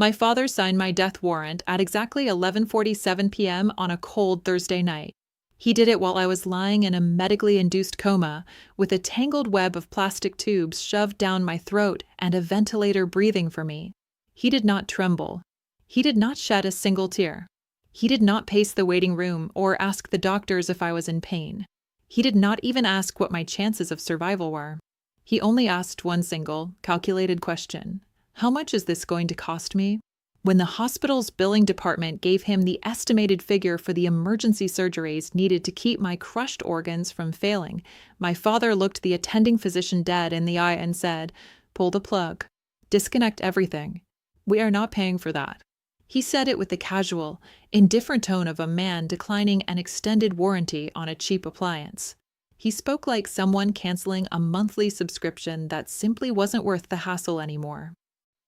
My father signed my death warrant at exactly 11:47 p.m. on a cold Thursday night. He did it while I was lying in a medically induced coma, with a tangled web of plastic tubes shoved down my throat and a ventilator breathing for me. He did not tremble. He did not shed a single tear. He did not pace the waiting room or ask the doctors if I was in pain. He did not even ask what my chances of survival were. He only asked one single, calculated question. How much is this going to cost me? When the hospital's billing department gave him the estimated figure for the emergency surgeries needed to keep my crushed organs from failing, my father looked the attending physician dead in the eye and said, "Pull the plug. Disconnect everything. We are not paying for that." He said it with the casual, indifferent tone of a man declining an extended warranty on a cheap appliance. He spoke like someone canceling a monthly subscription that simply wasn't worth the hassle anymore.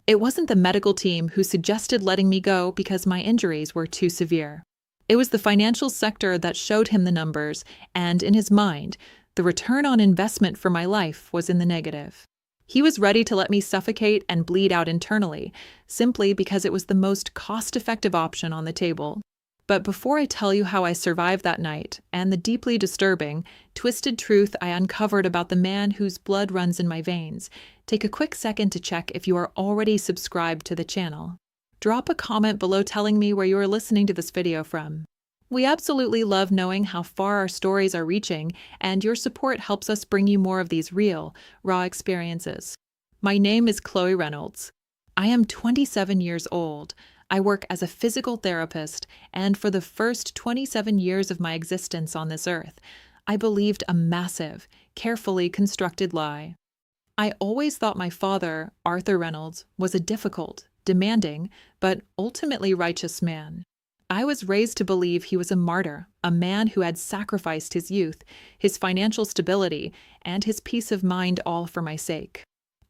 It wasn't the medical team who suggested letting me go because my injuries were too severe. It was the financial sector that showed him the numbers, and in his mind, the return on investment for my life was in the negative. He was ready to let me suffocate and bleed out internally, simply because it was the most cost-effective option on the table. But before I tell you how I survived that night, and the deeply disturbing, twisted truth I uncovered about the man whose blood runs in my veins, take a quick second to check if you are already subscribed to the channel. Drop a comment below telling me where you are listening to this video from. We absolutely love knowing how far our stories are reaching, and your support helps us bring you more of these real, raw experiences. My name is Chloe Reynolds. I am 27 years old. I work as a physical therapist, and for the first 27 years of my existence on this earth, I believed a massive, carefully constructed lie. I always thought my father, Arthur Reynolds, was a difficult, demanding, but ultimately righteous man. I was raised to believe he was a martyr, a man who had sacrificed his youth, his financial stability, and his peace of mind all for my sake.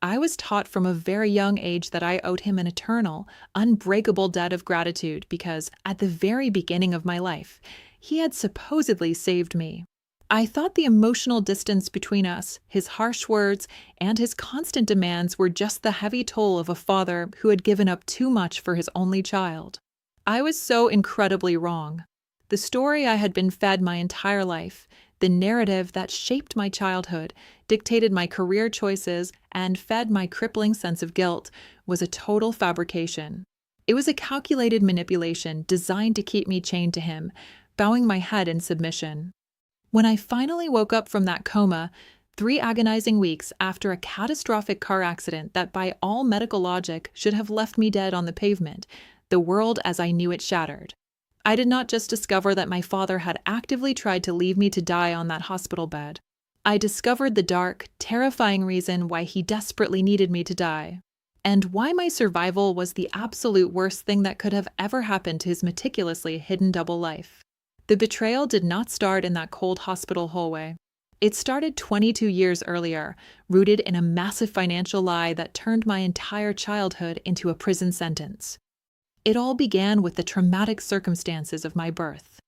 I was taught from a very young age that I owed him an eternal, unbreakable debt of gratitude because, at the very beginning of my life, he had supposedly saved me. I thought the emotional distance between us, his harsh words, and his constant demands were just the heavy toll of a father who had given up too much for his only child. I was so incredibly wrong. The story I had been fed my entire life, the narrative that shaped my childhood, dictated my career choices, and fed my crippling sense of guilt, was a total fabrication. It was a calculated manipulation designed to keep me chained to him, bowing my head in submission. When I finally woke up from that coma, 3 agonizing weeks after a catastrophic car accident that by all medical logic should have left me dead on the pavement, the world as I knew it shattered. I did not just discover that my father had actively tried to leave me to die on that hospital bed. I discovered the dark, terrifying reason why he desperately needed me to die, and why my survival was the absolute worst thing that could have ever happened to his meticulously hidden double life. The betrayal did not start in that cold hospital hallway. It started 22 years earlier, rooted in a massive financial lie that turned my entire childhood into a prison sentence. It all began with the traumatic circumstances of my birth.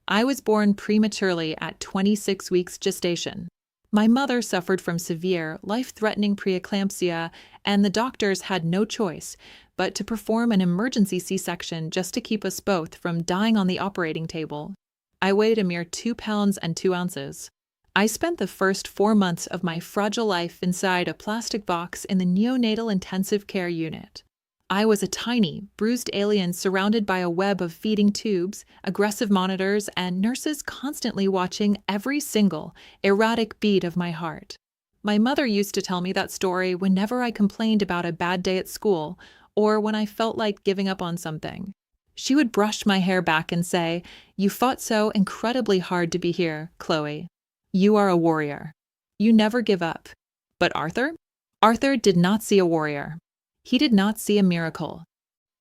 I was born prematurely at 26 weeks gestation. My mother suffered from severe, life-threatening preeclampsia, and the doctors had no choice but to perform an emergency C-section just to keep us both from dying on the operating table. I weighed a mere 2 pounds and 2 ounces. I spent the first 4 months of my fragile life inside a plastic box in the neonatal intensive care unit. I was a tiny, bruised alien surrounded by a web of feeding tubes, aggressive monitors, and nurses constantly watching every single, erratic beat of my heart. My mother used to tell me that story whenever I complained about a bad day at school or when I felt like giving up on something. She would brush my hair back and say, "You fought so incredibly hard to be here, Chloe. You are a warrior. You never give up." But Arthur? Arthur did not see a warrior. He did not see a miracle.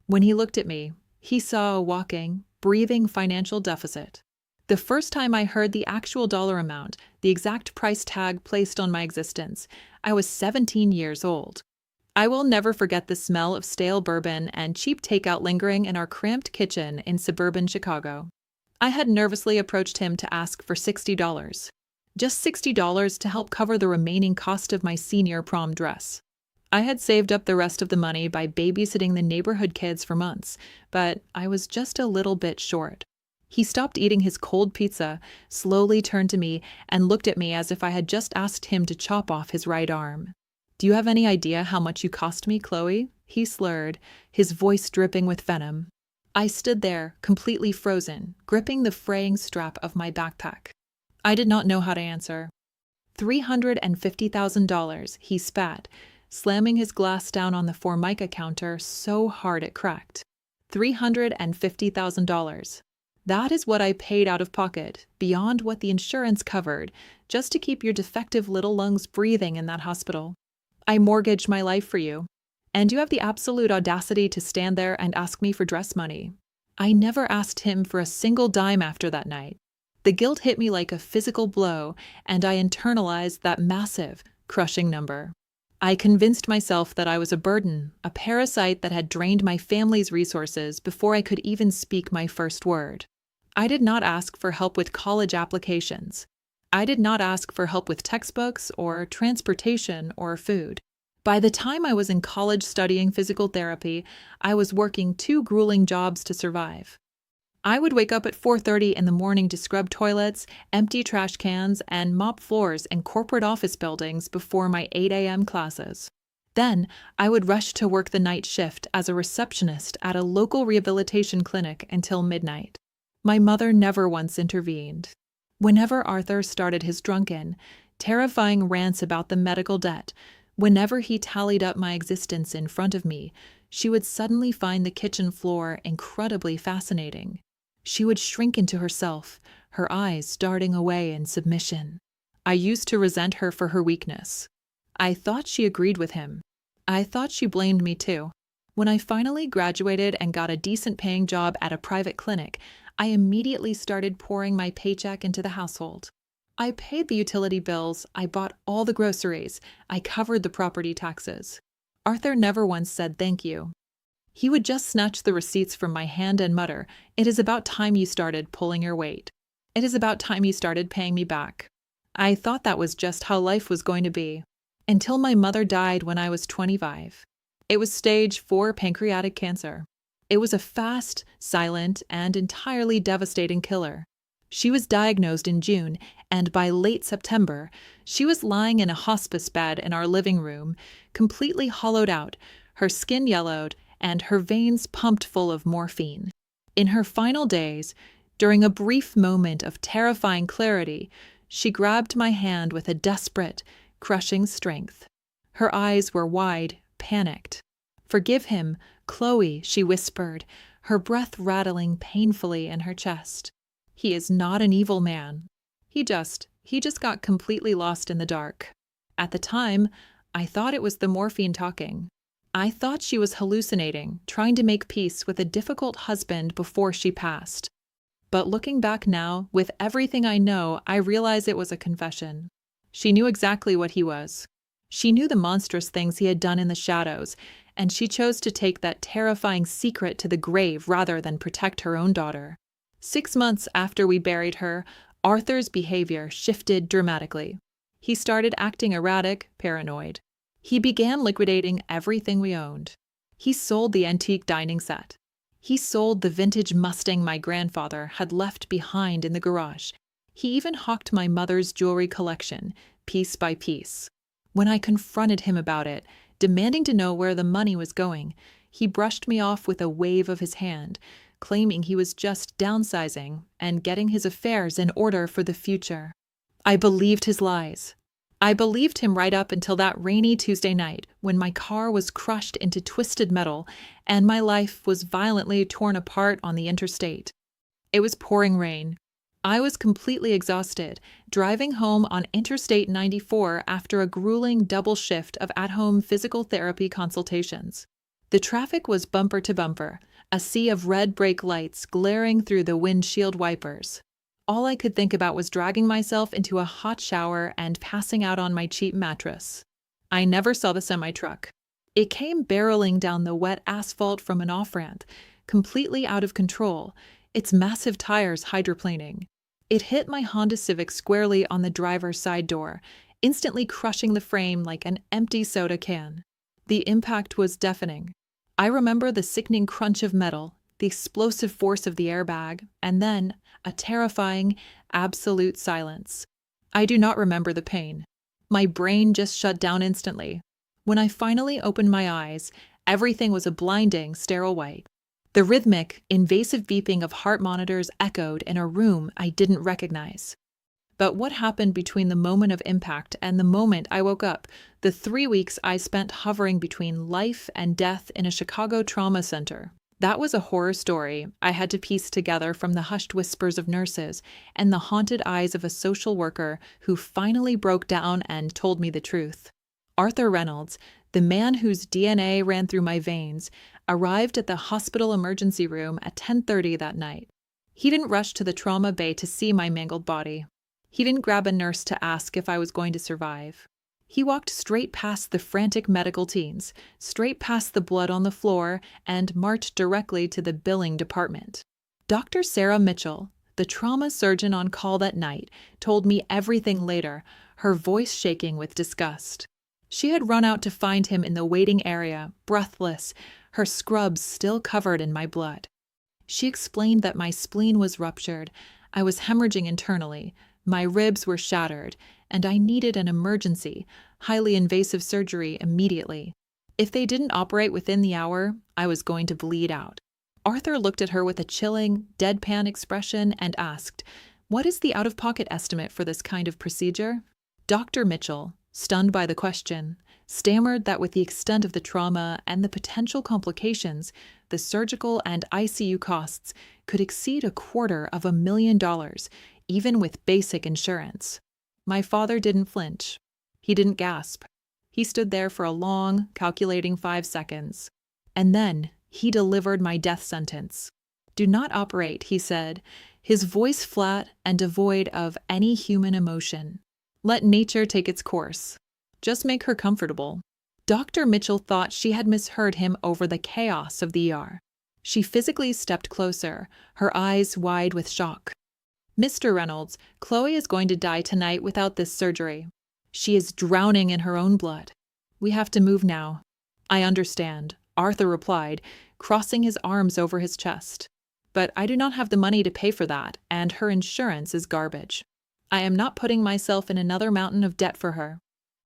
When he looked at me, he saw a walking, breathing financial deficit. The first time I heard the actual dollar amount, the exact price tag placed on my existence, I was 17 years old. I will never forget the smell of stale bourbon and cheap takeout lingering in our cramped kitchen in suburban Chicago. I had nervously approached him to ask for $60. Just $60 to help cover the remaining cost of my senior prom dress. I had saved up the rest of the money by babysitting the neighborhood kids for months, but I was just a little bit short. He stopped eating his cold pizza, slowly turned to me, and looked at me as if I had just asked him to chop off his right arm. "Do you have any idea how much you cost me, Chloe?" he slurred, his voice dripping with venom. I stood there, completely frozen, gripping the fraying strap of my backpack. I did not know how to answer. $350,000, he spat, slamming his glass down on the Formica counter so hard it cracked. $350,000. That is what I paid out of pocket, beyond what the insurance covered, just to keep your defective little lungs breathing in that hospital. I mortgaged my life for you. And you have the absolute audacity to stand there and ask me for dress money. I never asked him for a single dime after that night. The guilt hit me like a physical blow, and I internalized that massive, crushing number. I convinced myself that I was a burden, a parasite that had drained my family's resources before I could even speak my first word. I did not ask for help with college applications. I did not ask for help with textbooks or transportation or food. By the time I was in college studying physical therapy, I was working 2 grueling jobs to survive. I would wake up at 4:30 in the morning to scrub toilets, empty trash cans, and mop floors in corporate office buildings before my 8 a.m. classes. Then, I would rush to work the night shift as a receptionist at a local rehabilitation clinic until midnight. My mother never once intervened. Whenever Arthur started his drunken, terrifying rants about the medical debt, whenever he tallied up my existence in front of me, she would suddenly find the kitchen floor incredibly fascinating. She would shrink into herself, her eyes darting away in submission. I used to resent her for her weakness. I thought she agreed with him. I thought she blamed me too. When I finally graduated and got a decent-paying job at a private clinic, I immediately started pouring my paycheck into the household. I paid the utility bills, I bought all the groceries, I covered the property taxes. Arthur never once said thank you. He would just snatch the receipts from my hand and mutter, "It is about time you started pulling your weight. It is about time you started paying me back." I thought that was just how life was going to be, until my mother died when I was 25. It was stage 4 pancreatic cancer. It was a fast, silent, and entirely devastating killer. She was diagnosed in June, and by late September, she was lying in a hospice bed in our living room, completely hollowed out, her skin yellowed, and her veins pumped full of morphine. In her final days, during a brief moment of terrifying clarity, she grabbed my hand with a desperate, crushing strength. Her eyes were wide, panicked. "Forgive him, Chloe," she whispered, her breath rattling painfully in her chest. "He is not an evil man. He just got completely lost in the dark." At the time, I thought it was the morphine talking. I thought she was hallucinating, trying to make peace with a difficult husband before she passed. But looking back now, with everything I know, I realize it was a confession. She knew exactly what he was. She knew the monstrous things he had done in the shadows, and she chose to take that terrifying secret to the grave rather than protect her own daughter. 6 months after we buried her, Arthur's behavior shifted dramatically. He started acting erratic, paranoid. He began liquidating everything we owned. He sold the antique dining set. He sold the vintage Mustang my grandfather had left behind in the garage. He even hawked my mother's jewelry collection, piece by piece. When I confronted him about it, demanding to know where the money was going, he brushed me off with a wave of his hand, claiming he was just downsizing and getting his affairs in order for the future. I believed his lies. I believed him right up until that rainy Tuesday night when my car was crushed into twisted metal and my life was violently torn apart on the interstate. It was pouring rain. I was completely exhausted, driving home on Interstate 94 after a grueling double shift of at-home physical therapy consultations. The traffic was bumper to bumper, a sea of red brake lights glaring through the windshield wipers. All I could think about was dragging myself into a hot shower and passing out on my cheap mattress. I never saw the semi-truck. It came barreling down the wet asphalt from an off-ramp, completely out of control, its massive tires hydroplaning. It hit my Honda Civic squarely on the driver's side door, instantly crushing the frame like an empty soda can. The impact was deafening. I remember the sickening crunch of metal, the explosive force of the airbag, and then a terrifying, absolute silence. I do not remember the pain. My brain just shut down instantly. When I finally opened my eyes, everything was a blinding, sterile white. The rhythmic, invasive beeping of heart monitors echoed in a room I didn't recognize. But what happened between the moment of impact and the moment I woke up, the 3 weeks I spent hovering between life and death in a Chicago trauma center? That was a horror story I had to piece together from the hushed whispers of nurses and the haunted eyes of a social worker who finally broke down and told me the truth. Arthur Reynolds, the man whose DNA ran through my veins, arrived at the hospital emergency room at 10:30 that night. He didn't rush to the trauma bay to see my mangled body. He didn't grab a nurse to ask if I was going to survive. He walked straight past the frantic medical teams, straight past the blood on the floor, and marched directly to the billing department. Dr. Sarah Mitchell, the trauma surgeon on call that night, told me everything later, her voice shaking with disgust. She had run out to find him in the waiting area, breathless, her scrubs still covered in my blood. She explained that my spleen was ruptured, I was hemorrhaging internally, my ribs were shattered, and I needed an emergency, highly invasive surgery immediately. If they didn't operate within the hour, I was going to bleed out. Arthur looked at her with a chilling, deadpan expression and asked, "What is the out-of-pocket estimate for this kind of procedure?" Dr. Mitchell, stunned by the question, stammered that with the extent of the trauma and the potential complications, the surgical and ICU costs could exceed $250,000, even with basic insurance. My father didn't flinch. He didn't gasp. He stood there for a long, calculating 5 seconds. And then he delivered my death sentence. "Do not operate," he said, his voice flat and devoid of any human emotion. "Let nature take its course. Just make her comfortable." Dr. Mitchell thought she had misheard him over the chaos of the ER. She physically stepped closer, her eyes wide with shock. "Mr. Reynolds, Chloe is going to die tonight without this surgery. She is drowning in her own blood. We have to move now." "I understand," Arthur replied, crossing his arms over his chest. "But I do not have the money to pay for that, and her insurance is garbage. I am not putting myself in another mountain of debt for her.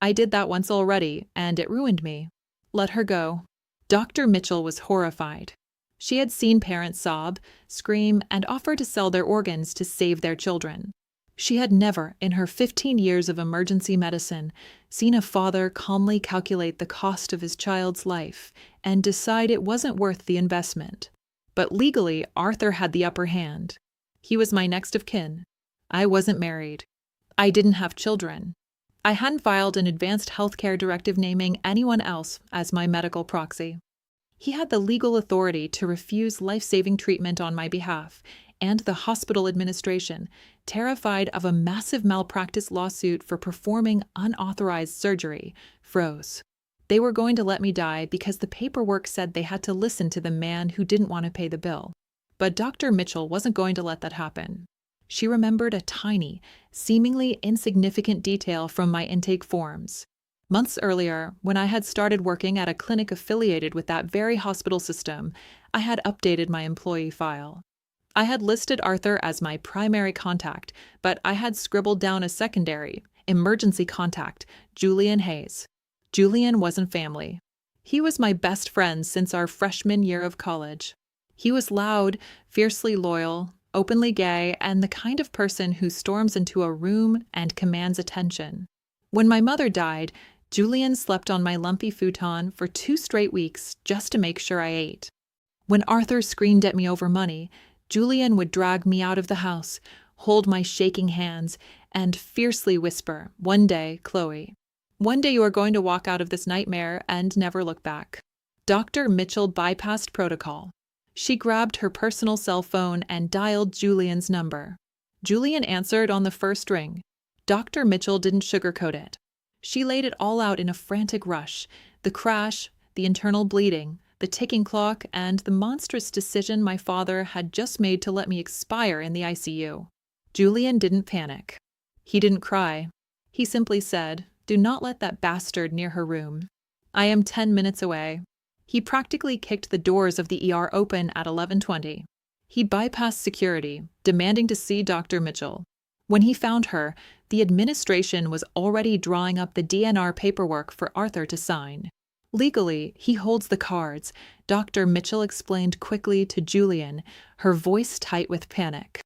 I did that once already, and it ruined me. Let her go." Dr. Mitchell was horrified. She had seen parents sob, scream, and offer to sell their organs to save their children. She had never, in her 15 years of emergency medicine, seen a father calmly calculate the cost of his child's life and decide it wasn't worth the investment. But legally, Arthur had the upper hand. He was my next of kin. I wasn't married. I didn't have children. I hadn't filed an advanced healthcare directive naming anyone else as my medical proxy. He had the legal authority to refuse life-saving treatment on my behalf, and the hospital administration, terrified of a massive malpractice lawsuit for performing unauthorized surgery, froze. They were going to let me die because the paperwork said they had to listen to the man who didn't want to pay the bill. But Dr. Mitchell wasn't going to let that happen. She remembered a tiny, seemingly insignificant detail from my intake forms. Months earlier, when I had started working at a clinic affiliated with that very hospital system, I had updated my employee file. I had listed Arthur as my primary contact, but I had scribbled down a secondary, emergency contact, Julian Hayes. Julian wasn't family. He was my best friend since our freshman year of college. He was loud, fiercely loyal, openly gay, and the kind of person who storms into a room and commands attention. When my mother died, Julian slept on my lumpy futon for 2 straight weeks just to make sure I ate. When Arthur screamed at me over money, Julian would drag me out of the house, hold my shaking hands, and fiercely whisper, "One day, Chloe. One day you are going to walk out of this nightmare and never look back." Dr. Mitchell bypassed protocol. She grabbed her personal cell phone and dialed Julian's number. Julian answered on the first ring. Dr. Mitchell didn't sugarcoat it. She laid it all out in a frantic rush, the crash, the internal bleeding, the ticking clock, and the monstrous decision my father had just made to let me expire in the ICU. Julian didn't panic. He didn't cry. He simply said, "Do not let that bastard near her room." I am 10 minutes away. He practically kicked the doors of the ER open at 11:20. He bypassed security, demanding to see Dr. Mitchell. When he found her, the administration was already drawing up the DNR paperwork for Arthur to sign. Legally, he holds the cards, Dr. Mitchell explained quickly to Julian, her voice tight with panic.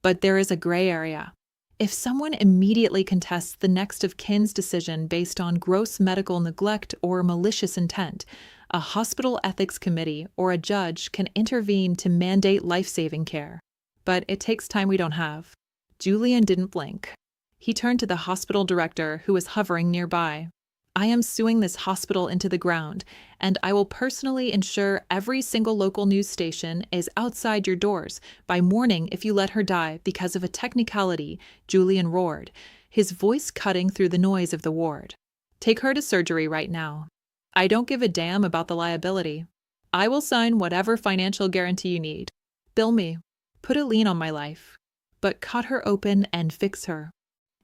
But there is a gray area. If someone immediately contests the next of kin's decision based on gross medical neglect or malicious intent, a hospital ethics committee or a judge can intervene to mandate life-saving care. But it takes time we don't have. Julian didn't blink. He turned to the hospital director who was hovering nearby. I am suing this hospital into the ground, and I will personally ensure every single local news station is outside your doors by morning if you let her die because of a technicality, Julian roared, his voice cutting through the noise of the ward. Take her to surgery right now. I don't give a damn about the liability. I will sign whatever financial guarantee you need. Bill me. Put a lien on my life. But cut her open and fix her.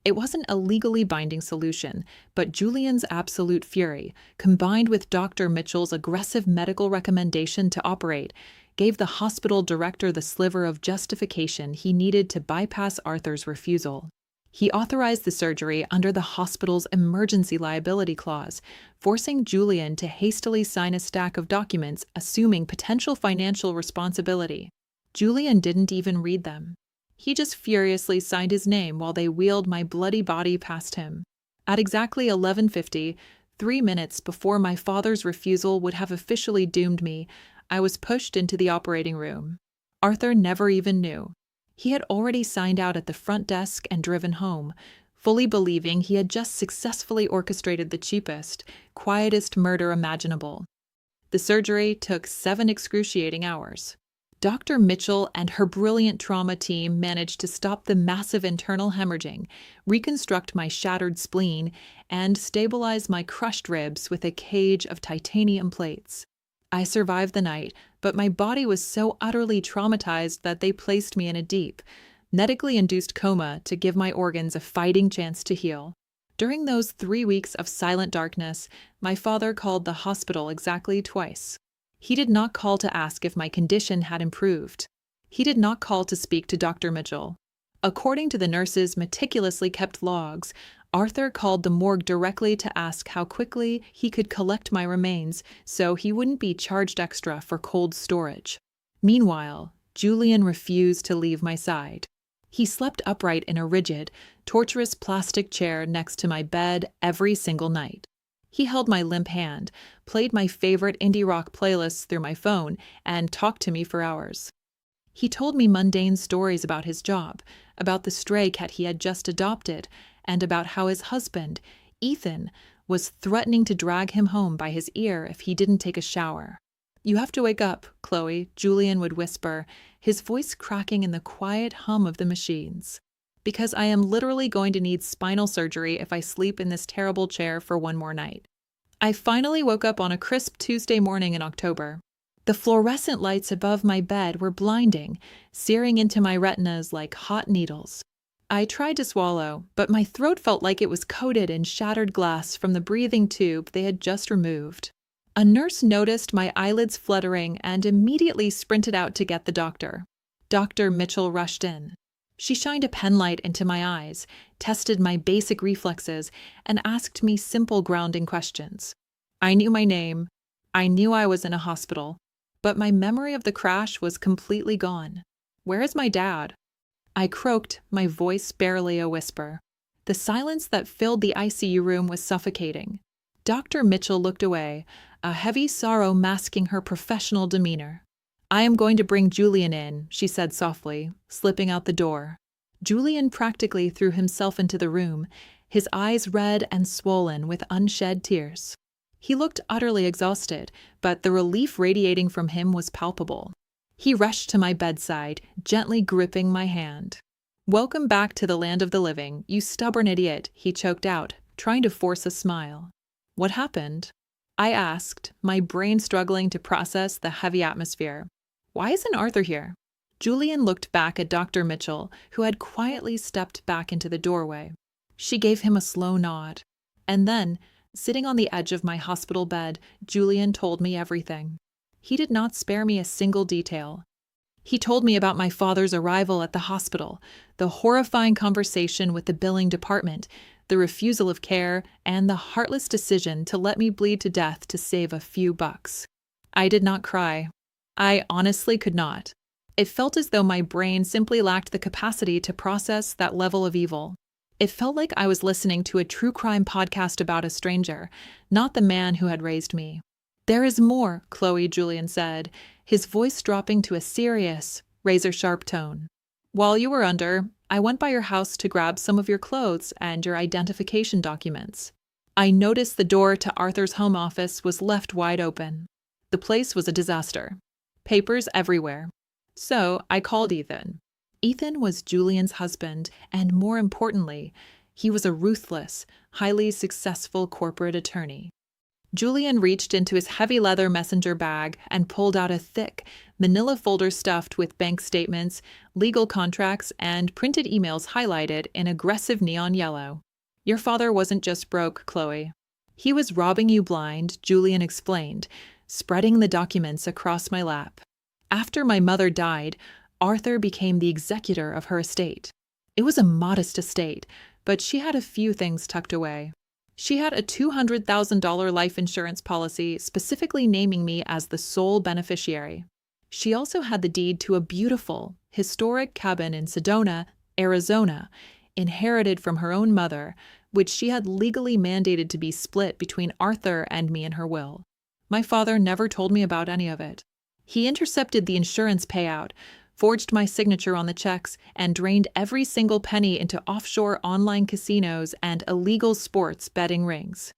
It wasn't a legally binding solution, but Julian's absolute fury, combined with Dr. Mitchell's aggressive medical recommendation to operate, gave the hospital director the sliver of justification he needed to bypass Arthur's refusal. He authorized the surgery under the hospital's emergency liability clause, forcing Julian to hastily sign a stack of documents assuming potential financial responsibility. Julian didn't even read them. He just furiously signed his name while they wheeled my bloody body past him. At exactly 11:50, 3 minutes before my father's refusal would have officially doomed me, I was pushed into the operating room. Arthur never even knew. He had already signed out at the front desk and driven home, fully believing he had just successfully orchestrated the cheapest, quietest murder imaginable. The surgery took 7 excruciating hours. Dr. Mitchell and her brilliant trauma team managed to stop the massive internal hemorrhaging, reconstruct my shattered spleen, and stabilize my crushed ribs with a cage of titanium plates. I survived the night, but my body was so utterly traumatized that they placed me in a deep, medically induced coma to give my organs a fighting chance to heal. During those 3 weeks of silent darkness, my father called the hospital exactly twice. He did not call to ask if my condition had improved. He did not call to speak to Dr. Mitchell. According to the nurse's meticulously kept logs, Arthur called the morgue directly to ask how quickly he could collect my remains so he wouldn't be charged extra for cold storage. Meanwhile, Julian refused to leave my side. He slept upright in a rigid, torturous plastic chair next to my bed every single night. He held my limp hand, played my favorite indie rock playlists through my phone, and talked to me for hours. He told me mundane stories about his job, about the stray cat he had just adopted, and about how his husband, Ethan, was threatening to drag him home by his ear if he didn't take a shower. "You have to wake up, Chloe," Julian would whisper, his voice cracking in the quiet hum of the machines. "Because I am literally going to need spinal surgery if I sleep in this terrible chair for one more night." I finally woke up on a crisp Tuesday morning in October. The fluorescent lights above my bed were blinding, searing into my retinas like hot needles. I tried to swallow, but my throat felt like it was coated in shattered glass from the breathing tube they had just removed. A nurse noticed my eyelids fluttering and immediately sprinted out to get the doctor. Dr. Mitchell rushed in. She shined a penlight into my eyes, tested my basic reflexes, and asked me simple grounding questions. I knew my name. I knew I was in a hospital. But my memory of the crash was completely gone. "Where is my dad?" I croaked, my voice barely a whisper. The silence that filled the ICU room was suffocating. Dr. Mitchell looked away, a heavy sorrow masking her professional demeanor. "I am going to bring Julian in," she said softly, slipping out the door. Julian practically threw himself into the room, his eyes red and swollen with unshed tears. He looked utterly exhausted, but the relief radiating from him was palpable. He rushed to my bedside, gently gripping my hand. "Welcome back to the land of the living, you stubborn idiot," he choked out, trying to force a smile. "What happened?" I asked, my brain struggling to process the heavy atmosphere. "Why isn't Arthur here?" Julian looked back at Dr. Mitchell, who had quietly stepped back into the doorway. She gave him a slow nod. And then, Sitting on the edge of my hospital bed, Julian told me everything. He did not spare me a single detail. He told me about my father's arrival at the hospital, the horrifying conversation with the billing department, the refusal of care, and the heartless decision to let me bleed to death to save a few bucks. I did not cry. I honestly could not. It felt as though my brain simply lacked the capacity to process that level of evil. It felt like I was listening to a true crime podcast about a stranger, not the man who had raised me. "There is more," Julian said, his voice dropping to a serious, razor-sharp tone. "While you were under, I went by your house to grab some of your clothes and your identification documents. I noticed the door to Arthur's home office was left wide open. The place was a disaster. Papers everywhere. So I called Ethan. Ethan was Julian's husband, and more importantly, he was a ruthless, highly successful corporate attorney. Julian reached into his heavy leather messenger bag and pulled out a thick, manila folder stuffed with bank statements, legal contracts, and printed emails highlighted in aggressive neon yellow. "Your father wasn't just broke, Chloe. He was robbing you blind," Julian explained, spreading the documents across my lap. "After my mother died, Arthur became the executor of her estate. It was a modest estate, but she had a few things tucked away. She had a $200,000 life insurance policy specifically naming me as the sole beneficiary. She also had the deed to a beautiful, historic cabin in Sedona, Arizona, inherited from her own mother, which she had legally mandated to be split between Arthur and me in her will. My father never told me about any of it. He intercepted the insurance payout, forged my signature on the checks, and drained every single penny into offshore online casinos and illegal sports betting rings.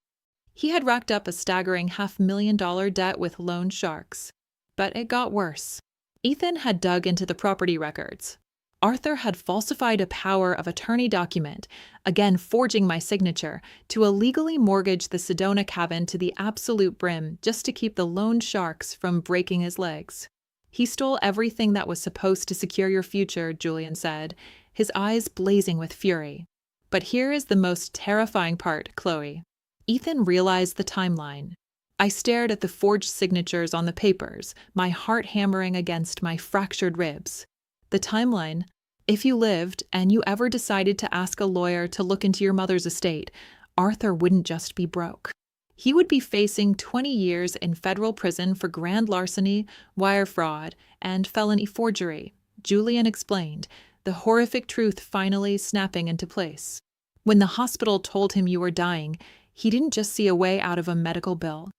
He had racked up a staggering $500,000 debt with loan sharks. But it got worse. Ethan had dug into the property records. Arthur had falsified a power of attorney document, again forging my signature, to illegally mortgage the Sedona cabin to the absolute brim just to keep the loan sharks from breaking his legs. "He stole everything that was supposed to secure your future," Julian said, his eyes blazing with fury. "But here is the most terrifying part, Chloe." Ethan realized the timeline. I stared at the forged signatures on the papers, my heart hammering against my fractured ribs. The timeline: if you lived and you ever decided to ask a lawyer to look into your mother's estate, Arthur wouldn't just be broke. He would be facing 20 years in federal prison for grand larceny, wire fraud, and felony forgery, Julian explained, the horrific truth finally snapping into place. When the hospital told him you were dying, he didn't just see a way out of a medical bill.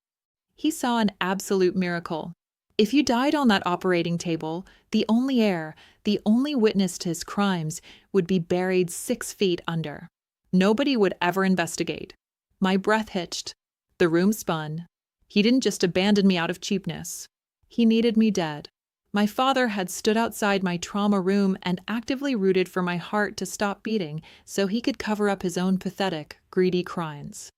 He saw an absolute miracle. If you died on that operating table, the only heir, the only witness to his crimes, would be buried 6 feet under. Nobody would ever investigate. My breath hitched. The room spun. He didn't just abandon me out of cheapness. He needed me dead. My father had stood outside my trauma room and actively rooted for my heart to stop beating so he could cover up his own pathetic, greedy crimes.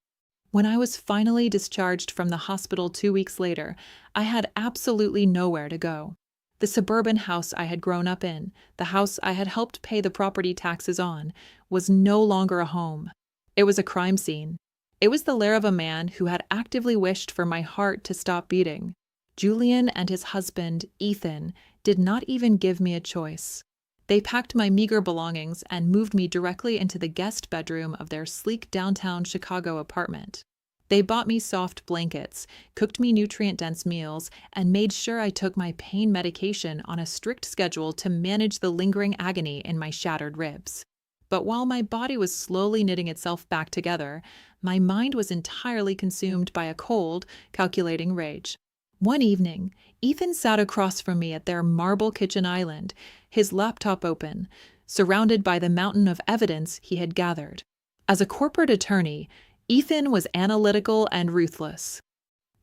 When I was finally discharged from the hospital 2 weeks later, I had absolutely nowhere to go. The suburban house I had grown up in, the house I had helped pay the property taxes on, was no longer a home. It was a crime scene. It was the lair of a man who had actively wished for my heart to stop beating. Julian and his husband, Ethan, did not even give me a choice. They packed my meager belongings and moved me directly into the guest bedroom of their sleek downtown Chicago apartment. They bought me soft blankets, cooked me nutrient-dense meals, and made sure I took my pain medication on a strict schedule to manage the lingering agony in my shattered ribs. But while my body was slowly knitting itself back together, my mind was entirely consumed by a cold, calculating rage. One evening, Ethan sat across from me at their marble kitchen island, his laptop open, surrounded by the mountain of evidence he had gathered. As a corporate attorney, Ethan was analytical and ruthless.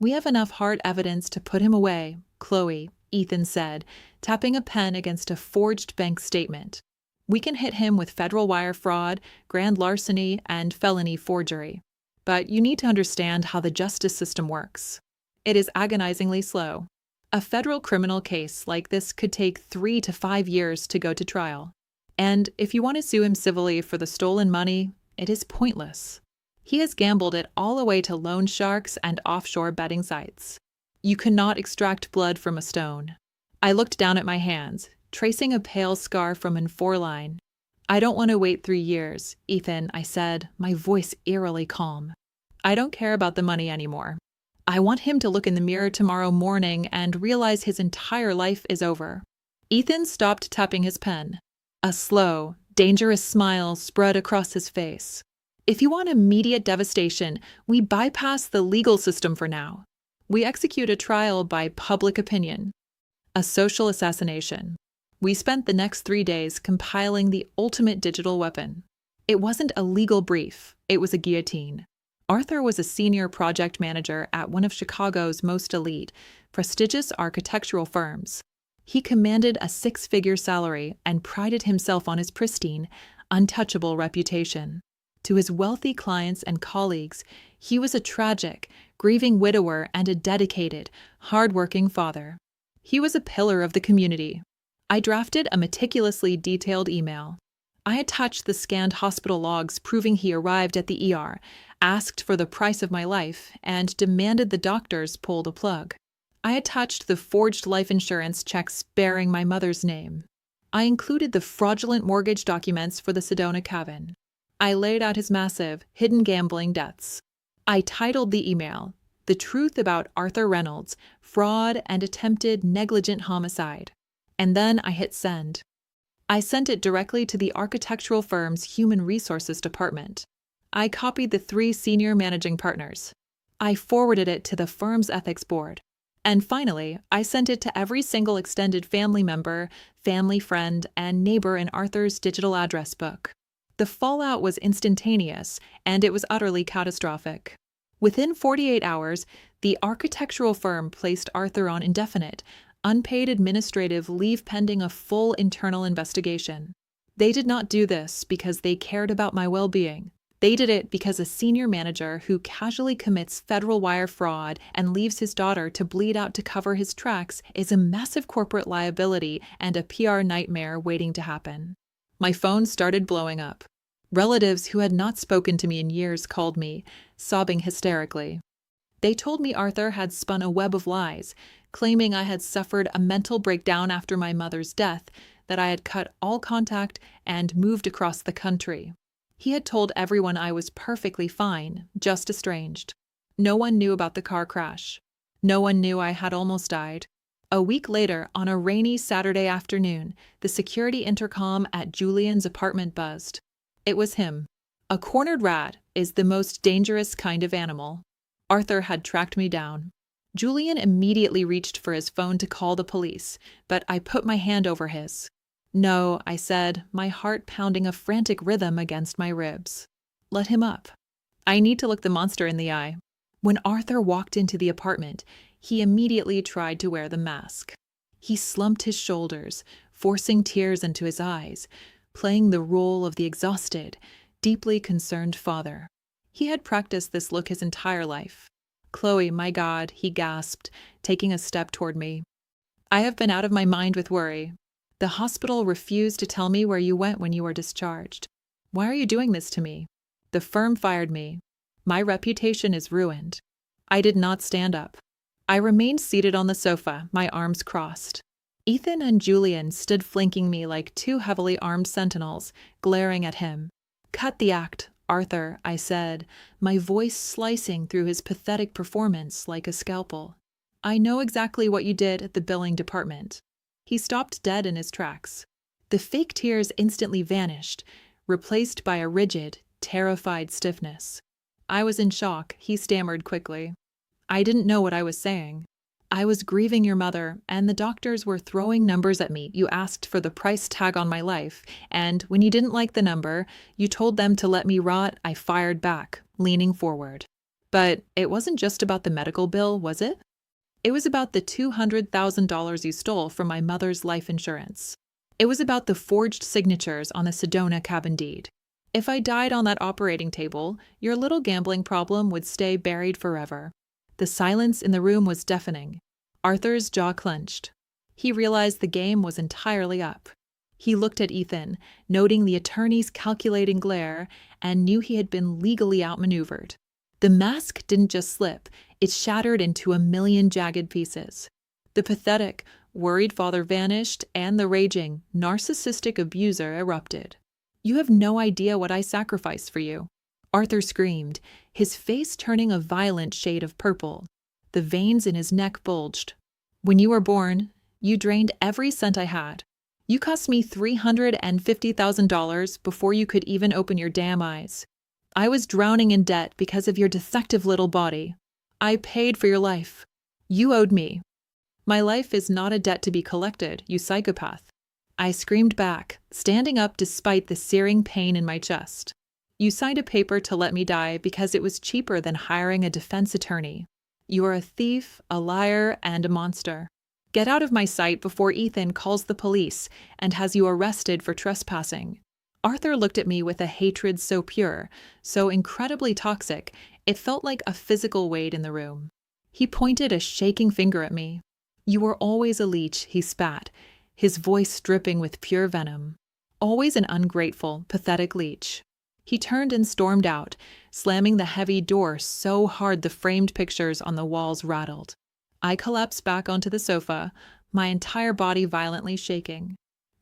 "We have enough hard evidence to put him away, Chloe," Ethan said, tapping a pen against a forged bank statement. "We can hit him with federal wire fraud, grand larceny, and felony forgery. But you need to understand how the justice system works. It is agonizingly slow. A federal criminal case like this could take 3 to 5 years to go to trial. And if you want to sue him civilly for the stolen money, it is pointless. He has gambled it all away to loan sharks and offshore betting sites. You cannot extract blood from a stone. I looked down at my hands, tracing a pale scar from an foreline. I don't want to wait 3 years, Ethan, I said, my voice eerily calm. I don't care about the money anymore. I want him to look in the mirror tomorrow morning and realize his entire life is over. Ethan stopped tapping his pen. A slow, dangerous smile spread across his face. If you want immediate devastation, we bypass the legal system for now. We execute a trial by public opinion. A social assassination. We spent the next 3 days compiling the ultimate digital weapon. It wasn't a legal brief, it was a guillotine. Arthur was a senior project manager at one of Chicago's most elite, prestigious architectural firms. He commanded a 6-figure salary and prided himself on his pristine, untouchable reputation. To his wealthy clients and colleagues, he was a tragic, grieving widower and a dedicated, hard-working father. He was a pillar of the community. I drafted a meticulously detailed email. I attached the scanned hospital logs proving he arrived at the ER, asked for the price of my life, and demanded the doctors pull the plug. I attached the forged life insurance checks bearing my mother's name. I included the fraudulent mortgage documents for the Sedona cabin. I laid out his massive, hidden gambling debts. I titled the email, The Truth About Arthur Reynolds, Fraud and Attempted Negligent Homicide. And then I hit send. I sent it directly to the architectural firm's Human Resources Department. I copied the 3 senior managing partners. I forwarded it to the firm's ethics board. And finally, I sent it to every single extended family member, family friend, and neighbor in Arthur's digital address book. The fallout was instantaneous, and it was utterly catastrophic. Within 48 hours, the architectural firm placed Arthur on indefinite, unpaid administrative leave pending a full internal investigation. They did not do this because they cared about my well-being. They did it because a senior manager who casually commits federal wire fraud and leaves his daughter to bleed out to cover his tracks is a massive corporate liability and a PR nightmare waiting to happen. My phone started blowing up. Relatives who had not spoken to me in years called me, sobbing hysterically. They told me Arthur had spun a web of lies, claiming I had suffered a mental breakdown after my mother's death, that I had cut all contact and moved across the country. He had told everyone I was perfectly fine, just estranged. No one knew about the car crash. No one knew I had almost died. A week later, on a rainy Saturday afternoon, the security intercom at Julian's apartment buzzed. It was him. A cornered rat is the most dangerous kind of animal. Arthur had tracked me down. Julian immediately reached for his phone to call the police, but I put my hand over his. No, I said, my heart pounding a frantic rhythm against my ribs. Let him up. I need to look the monster in the eye. When Arthur walked into the apartment, he immediately tried to wear the mask. He slumped his shoulders, forcing tears into his eyes, playing the role of the exhausted, deeply concerned father. He had practiced this look his entire life. Chloe, my God, he gasped, taking a step toward me. I have been out of my mind with worry. The hospital refused to tell me where you went when you were discharged. Why are you doing this to me? The firm fired me. My reputation is ruined. I did not stand up. I remained seated on the sofa, my arms crossed. Ethan and Julian stood flanking me like 2 heavily armed sentinels, glaring at him. Cut the act, Arthur, I said, my voice slicing through his pathetic performance like a scalpel. I know exactly what you did at the billing department. He stopped dead in his tracks. The fake tears instantly vanished, replaced by a rigid, terrified stiffness. I was in shock, he stammered quickly. I didn't know what I was saying. I was grieving your mother, and the doctors were throwing numbers at me. You asked for the price tag on my life, and when you didn't like the number, you told them to let me rot. I fired back, leaning forward. But it wasn't just about the medical bill, was it? It was about the $200,000 you stole from my mother's life insurance. It was about the forged signatures on the Sedona cabin deed. If I died on that operating table, your little gambling problem would stay buried forever. The silence in the room was deafening. Arthur's jaw clenched. He realized the game was entirely up. He looked at Ethan, noting the attorney's calculating glare, and knew he had been legally outmaneuvered. The mask didn't just slip, it shattered into a million jagged pieces. The pathetic, worried father vanished, and the raging, narcissistic abuser erupted. "You have no idea what I sacrificed for you," Arthur screamed, his face turning a violent shade of purple. The veins in his neck bulged. "When you were born, you drained every cent I had. You cost me $350,000 before you could even open your damn eyes. I was drowning in debt because of your defective little body. I paid for your life. You owed me. My life is not a debt to be collected, you psychopath." I screamed back, standing up despite the searing pain in my chest. "You signed a paper to let me die because it was cheaper than hiring a defense attorney. You are a thief, a liar, and a monster. Get out of my sight before Ethan calls the police and has you arrested for trespassing." Arthur looked at me with a hatred so pure, so incredibly toxic, it felt like a physical weight in the room. He pointed a shaking finger at me. "You were always a leech," he spat, his voice dripping with pure venom. "Always an ungrateful, pathetic leech." He turned and stormed out, slamming the heavy door so hard the framed pictures on the walls rattled. I collapsed back onto the sofa, my entire body violently shaking.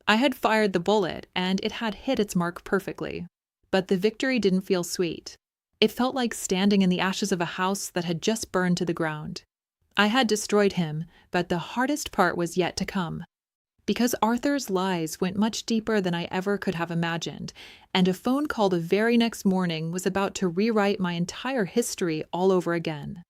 I had fired the bullet, and it had hit its mark perfectly. But the victory didn't feel sweet. It felt like standing in the ashes of a house that had just burned to the ground. I had destroyed him, but the hardest part was yet to come. Because Arthur's lies went much deeper than I ever could have imagined, and a phone call the very next morning was about to rewrite my entire history all over again.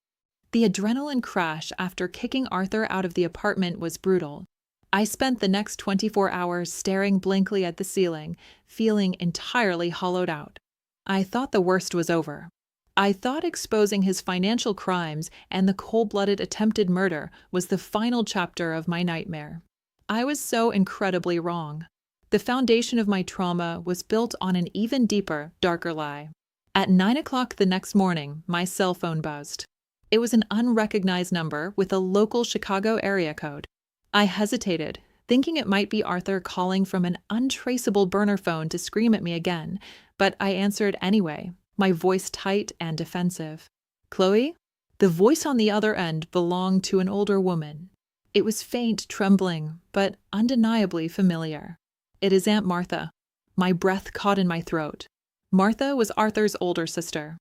The adrenaline crash after kicking Arthur out of the apartment was brutal. I spent the next 24 hours staring blankly at the ceiling, feeling entirely hollowed out. I thought the worst was over. I thought exposing his financial crimes and the cold-blooded attempted murder was the final chapter of my nightmare. I was so incredibly wrong. The foundation of my trauma was built on an even deeper, darker lie. At 9 o'clock the next morning, my cell phone buzzed. It was an unrecognized number with a local Chicago area code. I hesitated, thinking it might be Arthur calling from an untraceable burner phone to scream at me again, but I answered anyway, my voice tight and defensive. "Chloe?" The voice on the other end belonged to an older woman. It was faint, trembling, but undeniably familiar. "It is Aunt Martha." My breath caught in my throat. Martha was Arthur's older sister.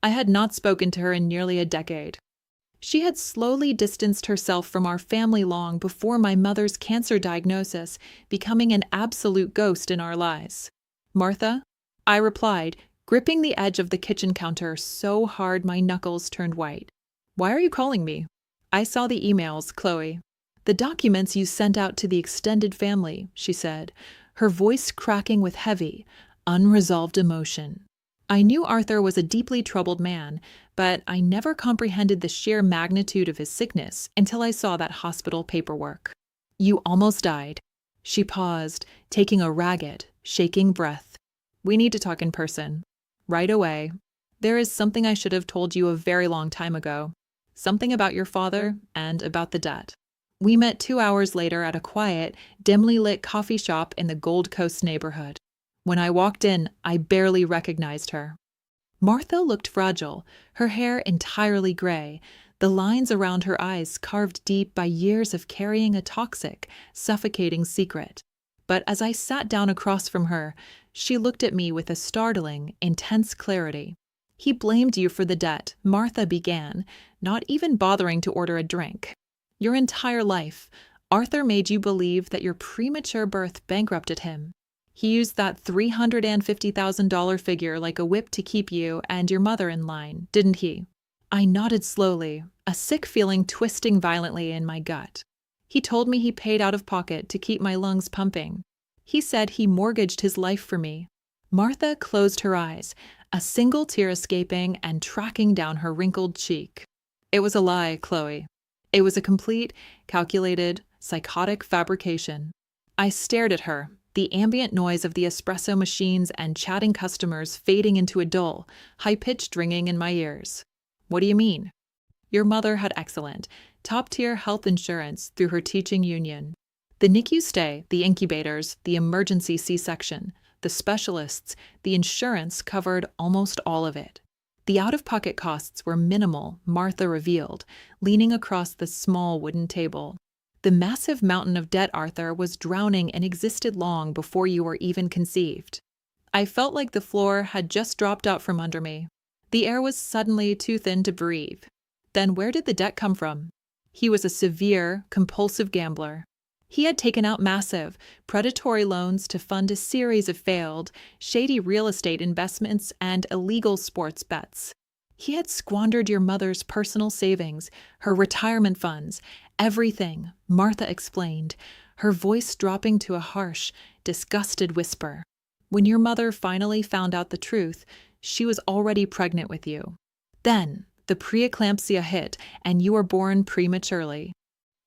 I had not spoken to her in nearly a decade. She had slowly distanced herself from our family long before my mother's cancer diagnosis, becoming an absolute ghost in our lives. "Martha?" I replied, gripping the edge of the kitchen counter so hard my knuckles turned white. "Why are you calling me?" "I saw the emails, Chloe. The documents you sent out to the extended family," she said, her voice cracking with heavy, unresolved emotion. I knew Arthur was a deeply troubled man, but I never comprehended the sheer magnitude of his sickness until I saw that hospital paperwork. "You almost died." She paused, taking a ragged, shaking breath. "We need to talk in person. Right away. There is something I should have told you a very long time ago. Something about your father and about the debt." We met 2 hours later at a quiet, dimly lit coffee shop in the Gold Coast neighborhood. When I walked in, I barely recognized her. Martha looked fragile, her hair entirely gray, the lines around her eyes carved deep by years of carrying a toxic, suffocating secret. But as I sat down across from her, she looked at me with a startling, intense clarity. "He blamed you for the debt," Martha began, not even bothering to order a drink. "Your entire life, Arthur made you believe that your premature birth bankrupted him. He used that $350,000 figure like a whip to keep you and your mother in line, didn't he?" I nodded slowly, a sick feeling twisting violently in my gut. "He told me he paid out of pocket to keep my lungs pumping. He said he mortgaged his life for me." Martha closed her eyes, a single tear escaping and tracking down her wrinkled cheek. "It was a lie, Chloe. It was a complete, calculated, psychotic fabrication." I stared at her, the ambient noise of the espresso machines and chatting customers fading into a dull, high-pitched ringing in my ears. "What do you mean?" "Your mother had excellent, top-tier health insurance through her teaching union. The NICU stay, the incubators, the emergency C-section, the specialists, the insurance covered almost all of it. The out-of-pocket costs were minimal, Martha revealed, leaning across the small wooden table. The massive mountain of debt, Arthur, was drowning and existed long before you were even conceived. I felt like the floor had just dropped out from under me. The air was suddenly too thin to breathe. Then where did the debt come from? He was a severe, compulsive gambler. He had taken out massive, predatory loans to fund a series of failed, shady real estate investments and illegal sports bets. He had squandered your mother's personal savings, her retirement funds, everything, Martha explained, her voice dropping to a harsh, disgusted whisper. When your mother finally found out the truth, she was already pregnant with you. Then, the preeclampsia hit, and you were born prematurely.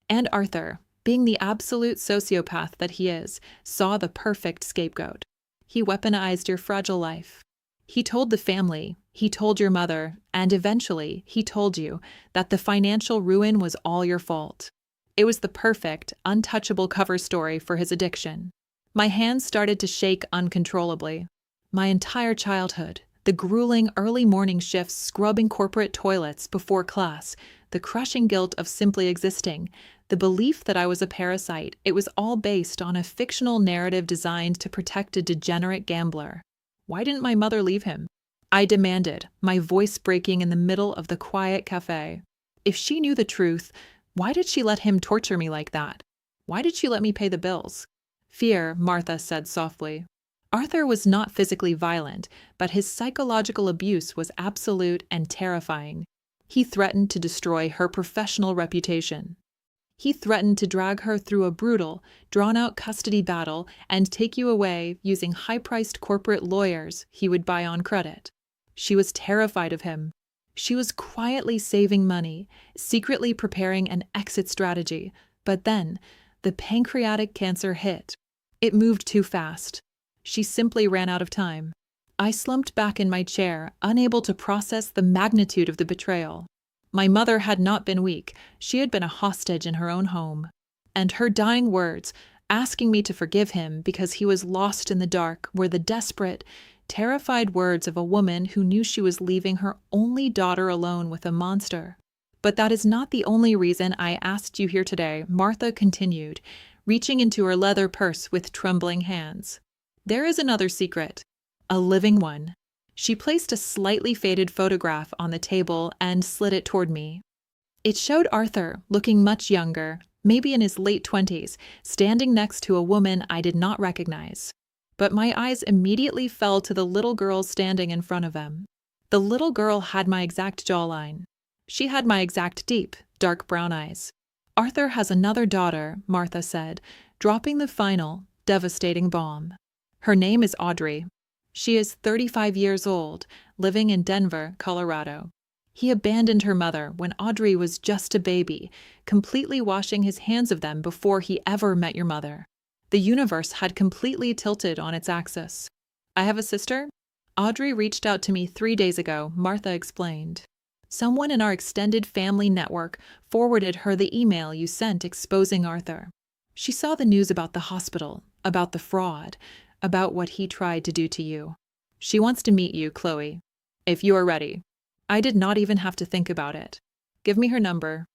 And Arthur, being the absolute sociopath that he is, saw the perfect scapegoat. He weaponized your fragile life. He told the family, he told your mother, and eventually he told you that the financial ruin was all your fault. It was the perfect, untouchable cover story for his addiction. My hands started to shake uncontrollably. My entire childhood, the grueling early morning shifts scrubbing corporate toilets before class, the crushing guilt of simply existing, the belief that I was a parasite, it was all based on a fictional narrative designed to protect a degenerate gambler. Why didn't my mother leave him? I demanded, my voice breaking in the middle of the quiet cafe. If she knew the truth, why did she let him torture me like that? Why did she let me pay the bills? Fear, Martha said softly. Arthur was not physically violent, but his psychological abuse was absolute and terrifying. He threatened to destroy her professional reputation. He threatened to drag her through a brutal, drawn-out custody battle and take you away using high-priced corporate lawyers he would buy on credit. She was terrified of him. She was quietly saving money, secretly preparing an exit strategy, but then the pancreatic cancer hit. It moved too fast. She simply ran out of time. I slumped back in my chair, unable to process the magnitude of the betrayal. My mother had not been weak. She had been a hostage in her own home. And her dying words, asking me to forgive him because he was lost in the dark, were the desperate, terrified words of a woman who knew she was leaving her only daughter alone with a monster. But that is not the only reason I asked you here today, Martha continued, reaching into her leather purse with trembling hands. There is another secret, a living one. She placed a slightly faded photograph on the table and slid it toward me. It showed Arthur, looking much younger, maybe in his late 20s, standing next to a woman I did not recognize. But my eyes immediately fell to the little girl standing in front of him. The little girl had my exact jawline. She had my exact deep, dark brown eyes. Arthur has another daughter, Martha said, dropping the final, devastating bomb. Her name is Audrey. She is 35 years old, living in Denver, Colorado. He abandoned her mother when Audrey was just a baby, completely washing his hands of them before he ever met your mother. The universe had completely tilted on its axis. I have a sister? Audrey reached out to me 3 days ago, Martha explained. Someone in our extended family network forwarded her the email you sent exposing Arthur. She saw the news about the hospital, about the fraud, about what he tried to do to you. She wants to meet you, Chloe, if you are ready. I did not even have to think about it. Give me her number.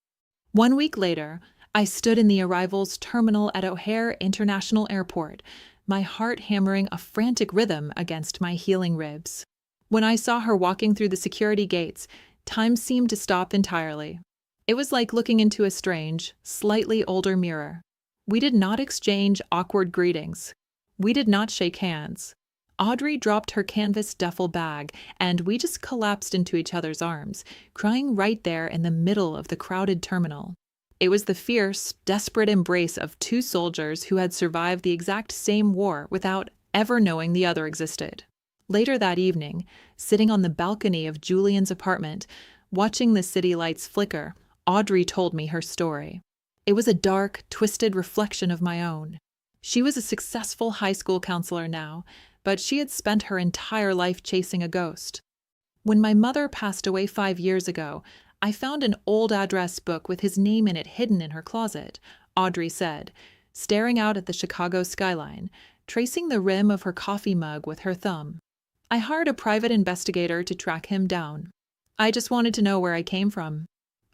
1 week later, I stood in the arrivals terminal at O'Hare International Airport, my heart hammering a frantic rhythm against my healing ribs. When I saw her walking through the security gates, time seemed to stop entirely. It was like looking into a strange, slightly older mirror. We did not exchange awkward greetings. We did not shake hands. Audrey dropped her canvas duffel bag, and we just collapsed into each other's arms, crying right there in the middle of the crowded terminal. It was the fierce, desperate embrace of two soldiers who had survived the exact same war without ever knowing the other existed. Later that evening, sitting on the balcony of Julian's apartment, watching the city lights flicker, Audrey told me her story. It was a dark, twisted reflection of my own. She was a successful high school counselor now, but she had spent her entire life chasing a ghost. When my mother passed away 5 years ago, I found an old address book with his name in it hidden in her closet, Audrey said. staring out at the Chicago skyline, tracing the rim of her coffee mug with her thumb. I hired a private investigator to track him down. I just wanted to know where I came from.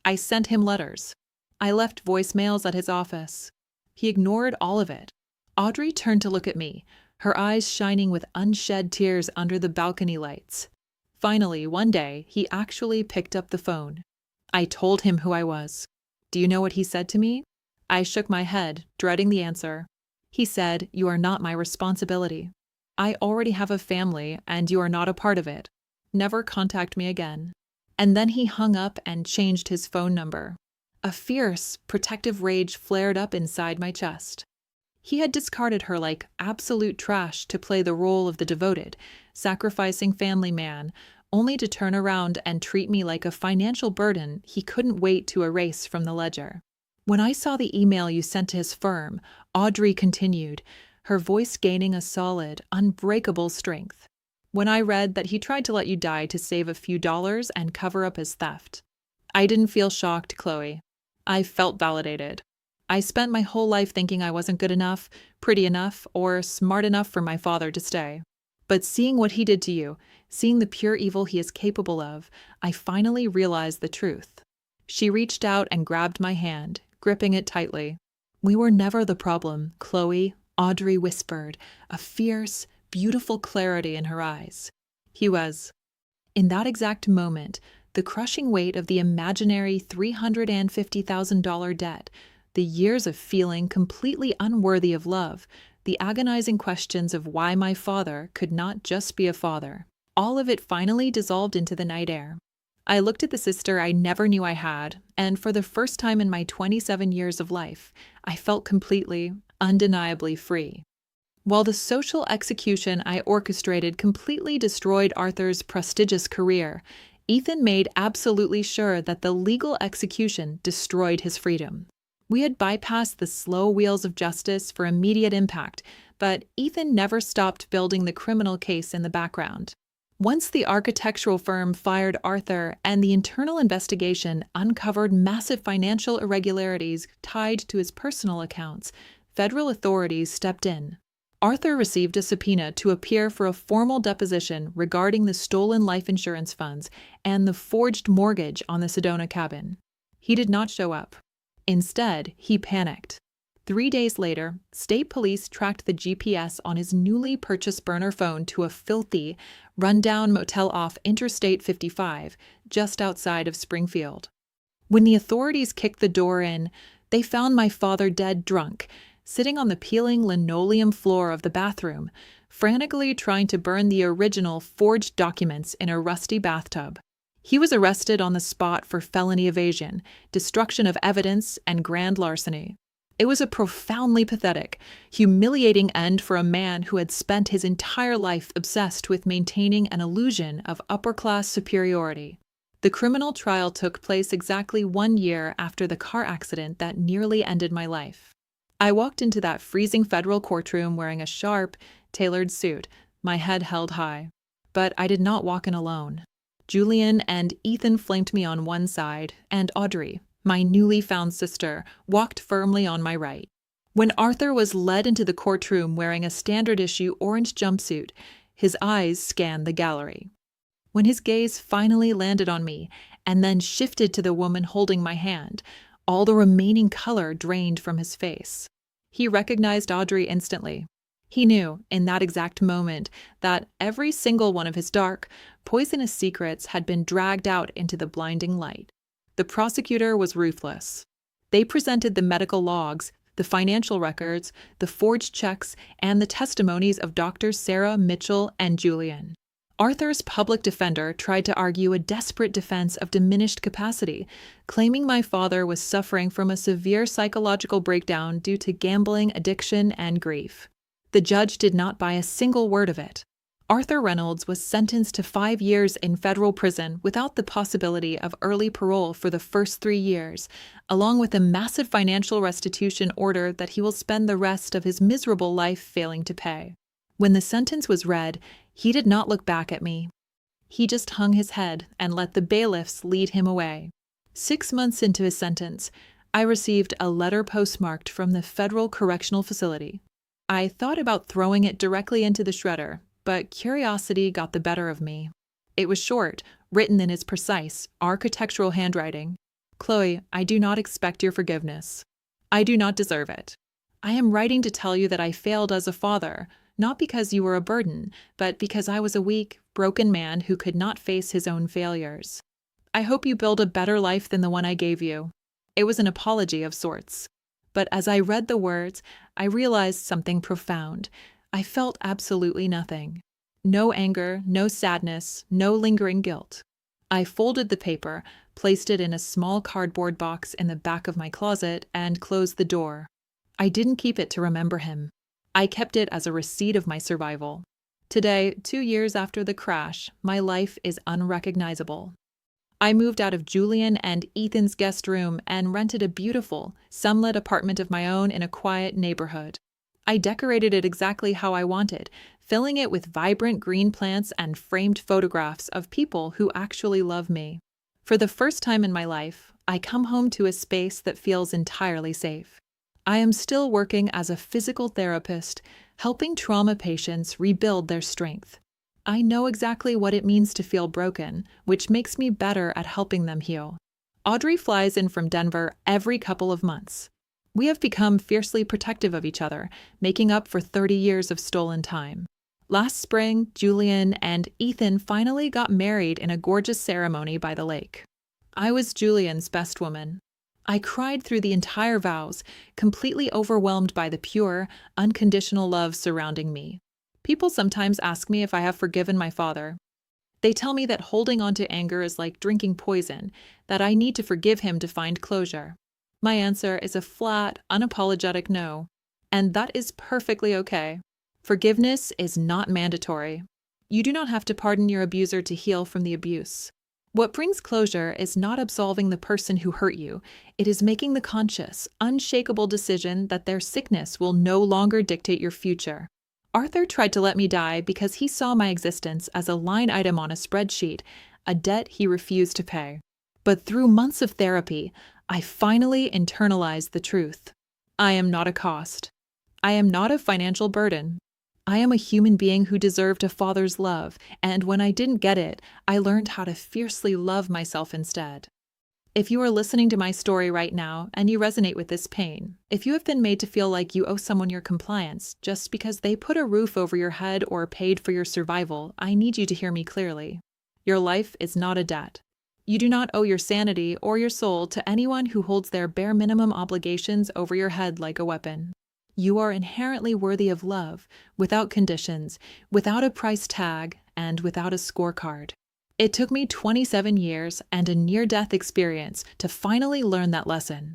I sent him letters. I left voicemails at his office. He ignored all of it. Audrey turned to look at me, her eyes shining with unshed tears under the balcony lights. Finally, one day, he actually picked up the phone. I told him who I was. Do you know what he said to me? I shook my head, dreading the answer. He said, "You are not my responsibility. I already have a family, and you are not a part of it. Never contact me again." And then he hung up and changed his phone number. A fierce, protective rage flared up inside my chest. He had discarded her like absolute trash to play the role of the devoted, sacrificing family man, only to turn around and treat me like a financial burden he couldn't wait to erase from the ledger. "When I saw the email you sent to his firm," Audrey continued, her voice gaining a solid, unbreakable strength. "When I read that he tried to let you die to save a few dollars and cover up his theft, I didn't feel shocked, Chloe. I felt validated. I spent my whole life thinking I wasn't good enough, pretty enough, or smart enough for my father to stay. But seeing what he did to you, seeing the pure evil he is capable of, I finally realized the truth." She reached out and grabbed my hand, gripping it tightly. "We were never the problem, Chloe," Audrey whispered, a fierce, beautiful clarity in her eyes. "He was." In that exact moment, the crushing weight of the imaginary $350,000 debt, the years of feeling completely unworthy of love, the agonizing questions of why my father could not just be a father, all of it finally dissolved into the night air. I looked at the sister I never knew I had, and for the first time in my 27 years of life, I felt completely, undeniably free. While the social execution I orchestrated completely destroyed Arthur's prestigious career, Ethan made absolutely sure that the legal execution destroyed his freedom. We had bypassed the slow wheels of justice for immediate impact, but Ethan never stopped building the criminal case in the background. Once the architectural firm fired Arthur and the internal investigation uncovered massive financial irregularities tied to his personal accounts, federal authorities stepped in. Arthur received a subpoena to appear for a formal deposition regarding the stolen life insurance funds and the forged mortgage on the Sedona cabin. He did not show up. Instead, he panicked. 3 days later, state police tracked the GPS on his newly purchased burner phone to a filthy, rundown motel off Interstate 55, just outside of Springfield. When the authorities kicked the door in, they found my father dead drunk, sitting on the peeling linoleum floor of the bathroom, frantically trying to burn the original forged documents in a rusty bathtub. He was arrested on the spot for felony evasion, destruction of evidence, and grand larceny. It was a profoundly pathetic, humiliating end for a man who had spent his entire life obsessed with maintaining an illusion of upper-class superiority. The criminal trial took place exactly 1 year after the car accident that nearly ended my life. I walked into that freezing federal courtroom wearing a sharp, tailored suit, my head held high. But I did not walk in alone. Julian and Ethan flanked me on one side, and Audrey, my newly found sister, walked firmly on my right. When Arthur was led into the courtroom wearing a standard-issue orange jumpsuit, his eyes scanned the gallery. When his gaze finally landed on me, and then shifted to the woman holding my hand, all the remaining color drained from his face. He recognized Audrey instantly. He knew, in that exact moment, that every single one of his dark, poisonous secrets had been dragged out into the blinding light. The prosecutor was ruthless. They presented the medical logs, the financial records, the forged checks, and the testimonies of Drs. Sarah, Mitchell, and Julian. Arthur's public defender tried to argue a desperate defense of diminished capacity, claiming my father was suffering from a severe psychological breakdown due to gambling, addiction, and grief. The judge did not buy a single word of it. Arthur Reynolds was sentenced to 5 years in federal prison without the possibility of early parole for the first 3 years, along with a massive financial restitution order that he will spend the rest of his miserable life failing to pay. When the sentence was read, he did not look back at me. He just hung his head and let the bailiffs lead him away. 6 months into his sentence, I received a letter postmarked from the Federal Correctional Facility. I thought about throwing it directly into the shredder, but curiosity got the better of me. It was short, written in his precise, architectural handwriting. Chloe, I do not expect your forgiveness. I do not deserve it. I am writing to tell you that I failed as a father, not because you were a burden, but because I was a weak, broken man who could not face his own failures. I hope you build a better life than the one I gave you. It was an apology of sorts. But as I read the words, I realized something profound. I felt absolutely nothing. No anger, no sadness, no lingering guilt. I folded the paper, placed it in a small cardboard box in the back of my closet, and closed the door. I didn't keep it to remember him. I kept it as a receipt of my survival. Today, 2 years after the crash, my life is unrecognizable. I moved out of Julian and Ethan's guest room and rented a beautiful, sunlit apartment of my own in a quiet neighborhood. I decorated it exactly how I wanted, filling it with vibrant green plants and framed photographs of people who actually love me. For the first time in my life, I come home to a space that feels entirely safe. I am still working as a physical therapist, helping trauma patients rebuild their strength. I know exactly what it means to feel broken, which makes me better at helping them heal. Audrey flies in from Denver every couple of months. We have become fiercely protective of each other, making up for 30 years of stolen time. Last spring, Julian and Ethan finally got married in a gorgeous ceremony by the lake. I was Julian's best woman. I cried through the entire vows, completely overwhelmed by the pure, unconditional love surrounding me. People sometimes ask me if I have forgiven my father. They tell me that holding on to anger is like drinking poison, that I need to forgive him to find closure. My answer is a flat, unapologetic no, and that is perfectly okay. Forgiveness is not mandatory. You do not have to pardon your abuser to heal from the abuse. What brings closure is not absolving the person who hurt you. It is making the conscious, unshakable decision that their sickness will no longer dictate your future. Arthur tried to let me die because he saw my existence as a line item on a spreadsheet, a debt he refused to pay. But through months of therapy, I finally internalized the truth. I am not a cost. I am not a financial burden. I am a human being who deserved a father's love, and when I didn't get it, I learned how to fiercely love myself instead. If you are listening to my story right now and you resonate with this pain, if you have been made to feel like you owe someone your compliance just because they put a roof over your head or paid for your survival, I need you to hear me clearly. Your life is not a debt. You do not owe your sanity or your soul to anyone who holds their bare minimum obligations over your head like a weapon. You are inherently worthy of love, without conditions, without a price tag, and without a scorecard. It took me 27 years and a near-death experience to finally learn that lesson.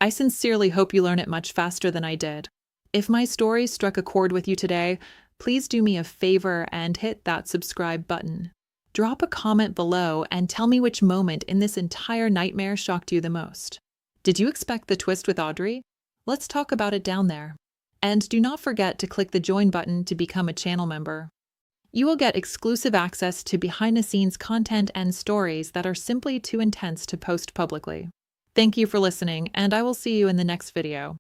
I sincerely hope you learn it much faster than I did. If my story struck a chord with you today, please do me a favor and hit that subscribe button. Drop a comment below and tell me which moment in this entire nightmare shocked you the most. Did you expect the twist with Audrey? Let's talk about it down there. And do not forget to click the join button to become a channel member. You will get exclusive access to behind-the-scenes content and stories that are simply too intense to post publicly. Thank you for listening, and I will see you in the next video.